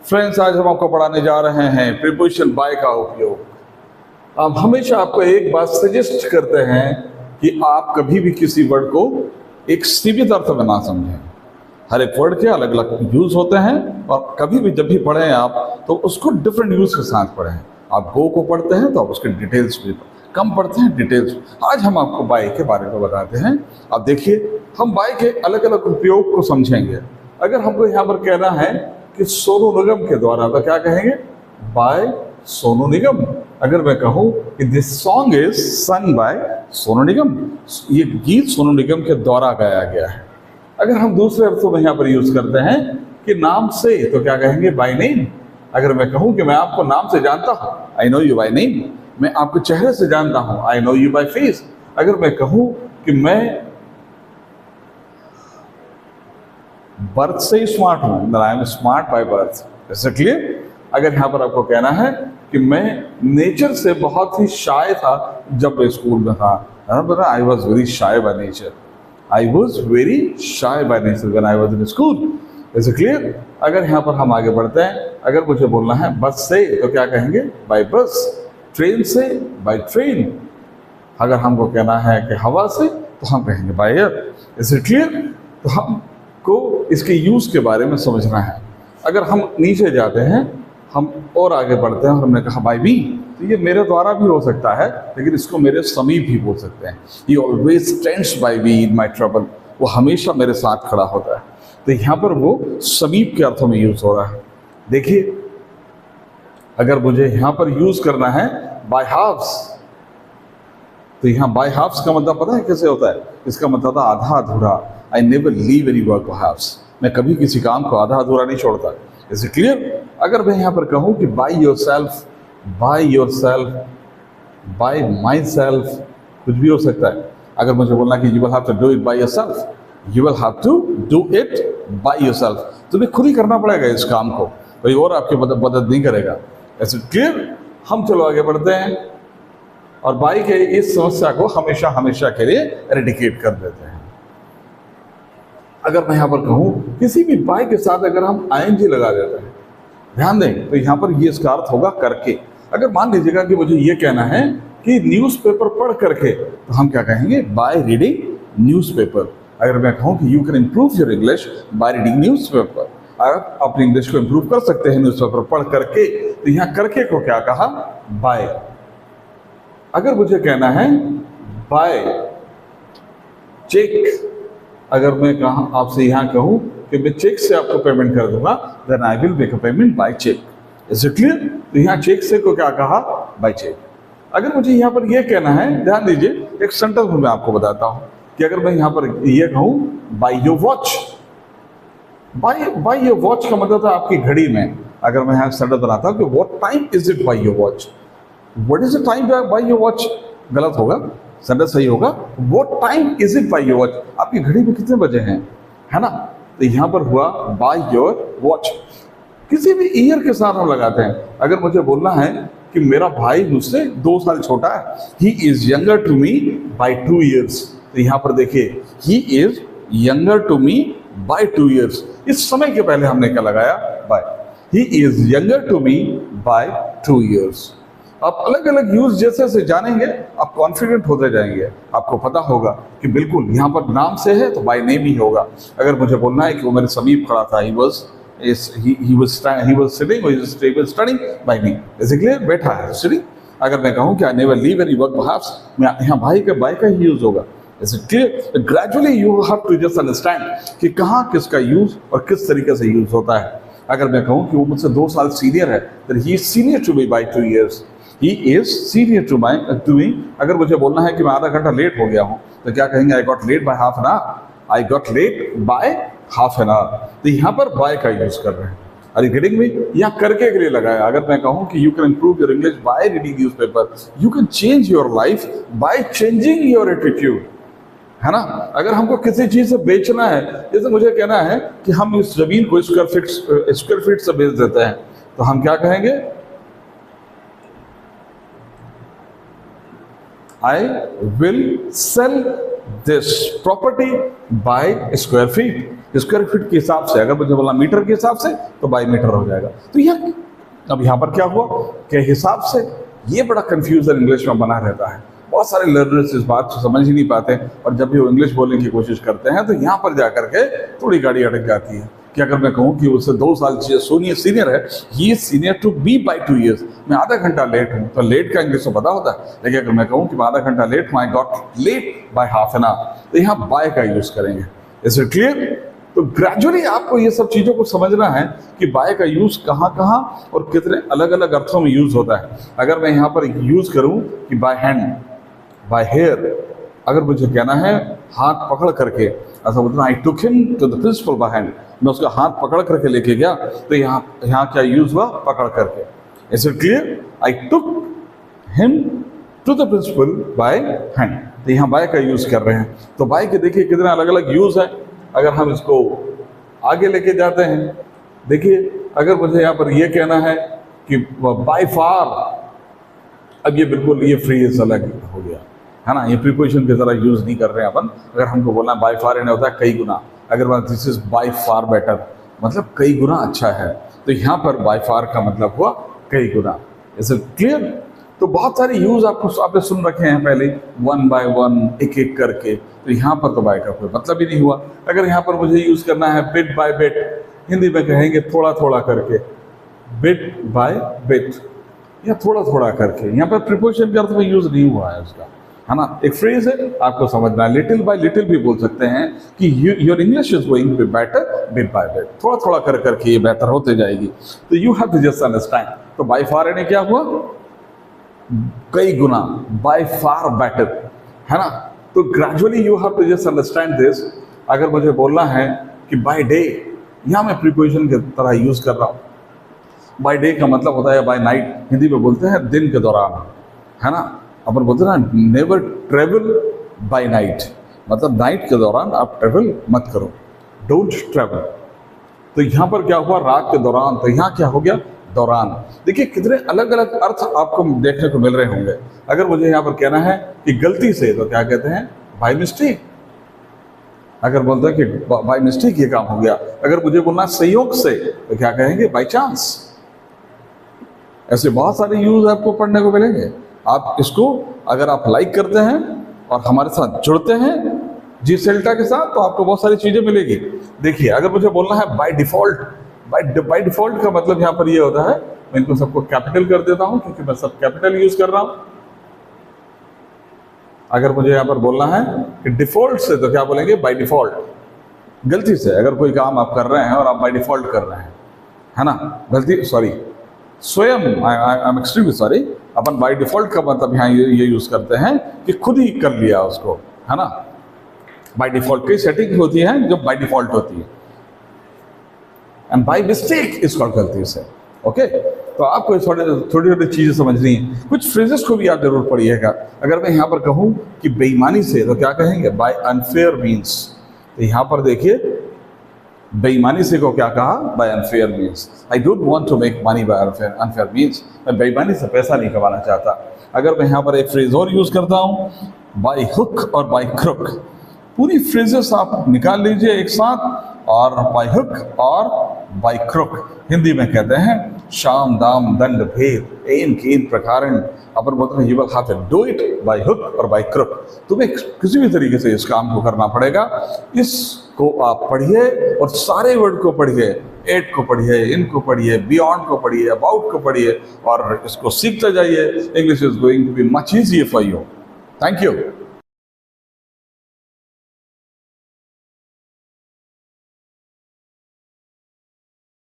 Friends, आज हम आपको पढ़ाने जा रहे हैं प्रीपोजिशन बाय का उपयोग। हम हमेशा आपको एक बात सजेस्ट करते हैं कि आप कभी भी किसी वर्ड को एक सीमित अर्थ में ना समझें। हर एक वर्ड के अलग अलग यूज होते हैं और कभी भी जब भी पढ़ें आप तो उसको डिफरेंट यूज के साथ पढ़ें। आप गो को पढ़ते हैं तो आप उसके डिटेल्स भी कम पढ़ते हैं डिटेल्स। आज हम आपको बाय के बारे में बताते हैं। आप देखिए, हम बाय के अलग अलग उपयोग को समझेंगे। अगर हमको यहाँ पर कहना है कि सोनू निगम के द्वारा, तो क्या कहेंगे? बाय सोनू निगम। अगर मैं कहूँ कि दिस सॉन्ग इज सung बाय सोनू निगम, ये गीत सोनू निगम के द्वारा गाया गया है। अगर हम दूसरे अर्थों में यहाँ पर यूज करते हैं कि नाम से, तो क्या कहेंगे? By name. अगर मैं कहूँ कि मैं आपको नाम से जानता हूँ, I know you by name, मैं आपको चेहरे से जानता हूँ, I know you by face. अगर मैं कहूँ कि मैं बर्थ से ही स्मार्ट हूँ, I am smart by birth. Is it clear? अगर यहाँ पर आपको कहना है कि मैं नेचर से बहुत ही शाय था जब मैं स्कूल में था, I was very shy by nature, I was very shy by nature when I was in school. Is it clear? अगर यहाँ पर हम आगे बढ़ते हैं, अगर मुझे बोलना है बस से, तो क्या कहेंगे? बाय बस। ट्रेन से, बाय ट्रेन। अगर हमको कहना है कि हवा से, तो हम कहेंगे by air. Is it clear? तो हमको इसके यूज के बारे में समझना है। अगर हम नीचे जाते हैं, हम और आगे बढ़ते हैं और हमने कहा बाय मी, तो ये मेरे द्वारा भी हो सकता है, लेकिन इसको मेरे समीप भी बोल सकते हैं। ही always stands by me in my trouble, वो हमेशा मेरे साथ खड़ा होता है। तो यहाँ पर वो समीप के अर्थों में यूज हो रहा है। देखिए, अगर मुझे यहाँ पर यूज करना है बाय हाफ्स, तो यहाँ बाय हाफ्स का मतलब पता है कैसे होता है? इसका मतलब था आधा अधूरा। I never leave any work by halves, मैं कभी किसी काम को आधा अधूरा नहीं छोड़ता। Is it clear? अगर मैं यहाँ पर कहूँ कि by yourself, by myself, कुछ भी हो सकता है। अगर मुझे बोलना कि you will have to do it by yourself, you will have to do it by yourself, तुम्हें खुद ही करना पड़ेगा इस काम को, कोई और आपकी मदद नहीं करेगा। Is it clear? हम चलो आगे बढ़ते हैं और बाय के इस समस्या को हमेशा हमेशा के लिए एरेडिकेट कर देते हैं। अगर मैं यहाँ पर कहूँ किसी भी बाय के साथ अगर हम आईएनजी लगा देते हैं, ध्यान दें, तो यहाँ पर ये इसका अर्थ होगा करके। अगर मान लीजिएगा कि मुझे ये कहना है कि न्यूज़पेपर पढ़ करके, तो हम क्या कहेंगे? By reading newspaper. अगर मैं कहूँ कि you can improve your English by reading newspaper, आप अपनी इंग्लिश को इम्प्रूव कर सकते हैं न्यूज़पेपर पढ़ करके, तो यहाँ करके को क्या कहा? बाय। अगर मुझे कहना है बाय चेक, अगर मैं कहा आपसे यहाँ कहूँ कि मैं चेक से आपको पेमेंट कर दूंगा, then I will make a payment by cheque. Is it clear? तो यहाँ चेक से को क्या कहा? By cheque. अगर मुझे यहाँ पर ये कहना है, ध्यान दीजिए, एक सेंटेंस में मैं आपको बताता हूँ कि अगर मैं यहाँ पर ये कहूँ by your watch, by your watch का मतलब था आपकी घड़ी में। अगर मैं यहाँ सेंटेंस बनाता हूँ कि what time is it by your watch, what is the time by your watch, गलत होगा, सेंटेंस सही होगा what time is it by your watch, आपकी घड़ी में कितने बजे हैं, है ना? तो यहाँ पर हुआ बाय योर वॉच। किसी भी ईयर के साथ हम लगाते हैं। अगर मुझे बोलना है कि मेरा भाई मुझसे 2 साल छोटा है, he is younger to me by 2 years, तो यहाँ पर देखिए he is younger to me by 2 years। इस समय के पहले हमने क्या लगाया? By. He is younger to me by 2 years। आप अलग अलग यूज जैसे जैसे जानेंगे, आप कॉन्फिडेंट होते जाएंगे। आपको पता होगा कि बिल्कुल यहाँ पर नाम से है तो बाय नेम ही होगा। अगर मुझे बोलना है कि वो मेरे समीप खड़ा था, he was sitting studying by me, basically बैठा है studying। अगर मैं कहूँ कि I never leave any work perhaps, मैं यहाँ भाई का बाय का ही यूज होगा। Is it clear? Gradually you have to just understand कि कहाँ किसका यूज और किस तरीके से यूज होता है। अगर मैं कहूँ कि वो मुझसे 2 साल सीनियर है, then he is senior to me by 2 years, he is senior to me। अगर मुझे बोलना है कि मैं आधा घंटा लेट हो गया हूँ, तो क्या कहेंगे? I got late by half an hour, I got late by half an hour। तो यहाँ पर बाय का यूज कर रहे हैं। अरे रीडिंग में यहाँ करके के लिए लगाया। अगर मैं कहूँ कि you can improve your English by reading newspaper, you can change your life by changing your attitude, है ना? अगर हमको किसी चीज से बेचना है, जैसे मुझे कहना है कि हम इस जमीन को स्क्वायर फीट से बेच देते हैं, तो हम क्या कहेंगे? I will sell this property by square feet. Square feet के हिसाब से, अगर मुझे बोलना मीटर के हिसाब से तो बाई मीटर हो जाएगा। तो यह अब यहाँ पर क्या हुआ के हिसाब से, ये बड़ा कंफ्यूजन इंग्लिश में बना रहता है। बहुत सारे लर्नर्स इस बात को समझ ही नहीं पाते और जब भी वो इंग्लिश बोलने की कोशिश करते हैं तो यहाँ पर जा करके थोड़ी गाड़ी अटक जाती है कि अगर मैं कहूँ कि उससे 2 साल सीनियर है, he is senior to be by 2 years, मैं आधा घंटा लेट हूँ, तो लेट का इंग्लिश तो पता होता है, लेकिन अगर मैं कहूँ कि मैं आधा घंटा लेट हूँ, I got late by half an hour, तो यहाँ बाय का यूज करेंगे। Is it clear? तो ग्रेजुअली आपको ये सब चीज़ों को समझना है कि बाय का यूज कहाँ कहाँ और कितने अलग अलग अर्थों में यूज होता है। अगर मैं यहाँ पर यूज करूँ कि बाय हैंड, बाय हेयर, अगर मुझे कहना है हाथ पकड़ करके, ऐसा बोलते हैं I took him to the principal by hand, मैं उसका हाथ पकड़ करके लेके गया, तो यहाँ क्या यूज हुआ? पकड़ करके। Is it clear? I took him to the principal by hand, तो यहाँ बाय का यूज कर रहे हैं। तो बाय के देखिए कितने अलग अलग यूज है। अगर हम इसको आगे लेके जाते हैं, देखिए अगर मुझे यहाँ पर ये कहना है कि बाय फार, अब ये बिल्कुल ये फ्रेज अलग हो गया है ना, ये प्रीपोजिशन की तरह यूज नहीं कर रहे हैं अपन। अगर हमको बोलना है बाय फार, यानी होता है कई गुना। अगर बात this is by far better, मतलब कई गुना अच्छा है, तो यहाँ पर बाय फार का मतलब हुआ कई गुना। Is it clear? तो बहुत सारे यूज आपने सुन रखे हैं पहले, 1 by 1, एक एक करके, तो यहाँ पर तो बाय का कोई मतलब ही नहीं हुआ। अगर यहाँ पर मुझे यूज करना है बिट बाय बिट, हिंदी में कहेंगे थोड़ा थोड़ा करके, बिट बाय बिट, या थोड़ा थोड़ा करके, यहाँ पर प्रीपोजिशन के अर्थ में यूज नहीं हुआ है उसका, है ना। एक फ्रेज है, आपको समझना है। लिटिल बाय लिटिल भी बोल सकते हैं कि your English is going to be better bit by bit, थोड़ा थोड़ा कर करके ये बेहतर होते जाएगी। तो you have to just understand. तो बाय फार यानी क्या हुआ? कई गुना, बाय फार बेटर, है ना। तो gradually you have to just understand this. अगर मुझे बोलना है कि बाय डे, यहाँ मैं प्रीपोजिशन की तरह यूज कर रहा हूँ। बाय डे का मतलब होता है बाय नाइट, हिंदी में बोलते हैं दिन के दौरान, है ना। अपन बोलते हैं ना नेवर ट्रेवल बाय नाइट, मतलब नाइट के दौरान आप ट्रेवल मत करो, डोंट ट्रेवल। तो यहाँ पर क्या हुआ? रात के दौरान, तो यहाँ क्या हो गया? दौरान। देखिए कितने अलग अलग अर्थ आपको देखने को मिल रहे होंगे। अगर मुझे यहाँ पर कहना है कि गलती से, तो क्या कहते हैं? By mistake. अगर बोलते हैं कि बाय मिस्टेक ये काम हो गया। अगर मुझे बोलना संयोग से, तो क्या कहेंगे? By chance. ऐसे बहुत सारे यूज आपको पढ़ने को मिलेंगे। आप इसको अगर आप लाइक करते हैं और हमारे साथ जुड़ते हैं जी सेल्टा के साथ, तो आपको बहुत सारी चीजें मिलेगी। देखिए अगर मुझे बोलना है बाय डिफॉल्ट, बाय डिफॉल्ट का मतलब यहाँ पर ये होता है, मैं इनको सबको कैपिटल कर देता हूँ क्योंकि मैं सब कैपिटल यूज कर रहा हूँ। अगर मुझे यहाँ पर बोलना है कि डिफॉल्ट से, तो क्या बोलेंगे? By default. गलती से अगर कोई काम आप कर रहे हैं और आप बाय डिफॉल्ट कर रहे हैं, है ना, गलती, सॉरी, स्वयं, I am extremely sorry, upon by default का मतलब यहाँ ये यूज करते हैं कि खुद ही कर लिया उसको, है ना। बाय डिफॉल्ट कई सेटिंग होती है जो बाय डिफॉल्ट होती है, and by mistake is called गलती से। ओके, तो आपको थोड़ी छोटी चीजें समझनी है। कुछ फ्रेजेस को भी आप जरूर पढ़िएगा। अगर मैं यहाँ पर कहूँ कि बेईमानी से, तो क्या कहेंगे? By unfair means. तो यहाँ पर देखिए बेईमानी से को क्या कहा? By unfair means. I don't want to make money by unfair means, मैं बेईमानी से पैसा नहीं कमाना चाहता। अगर मैं यहाँ पर एक फ्रेज और यूज करता हूँ, बाय हुक और बाय क्रुक। पूरी फ्रेजेस आप निकाल लीजिए एक साथ, और बाय हुक और बाय क्रुक हिंदी में कहते हैं शाम दाम दंड भेद एन कीन प्रकारण। अपन बोलते हैं you will have to do it by hook और बाय क्रुक। तुम्हें किसी भी तरीके से इस काम को करना पड़ेगा। इसको आप पढ़िए और सारे वर्ड को पढ़िए, एट को पढ़िए, इन को पढ़िए, बियॉन्ड को पढ़िए, अबाउट को पढ़िए, और इसको सीखते जाइए। English is going to be much easier for you. Thank you.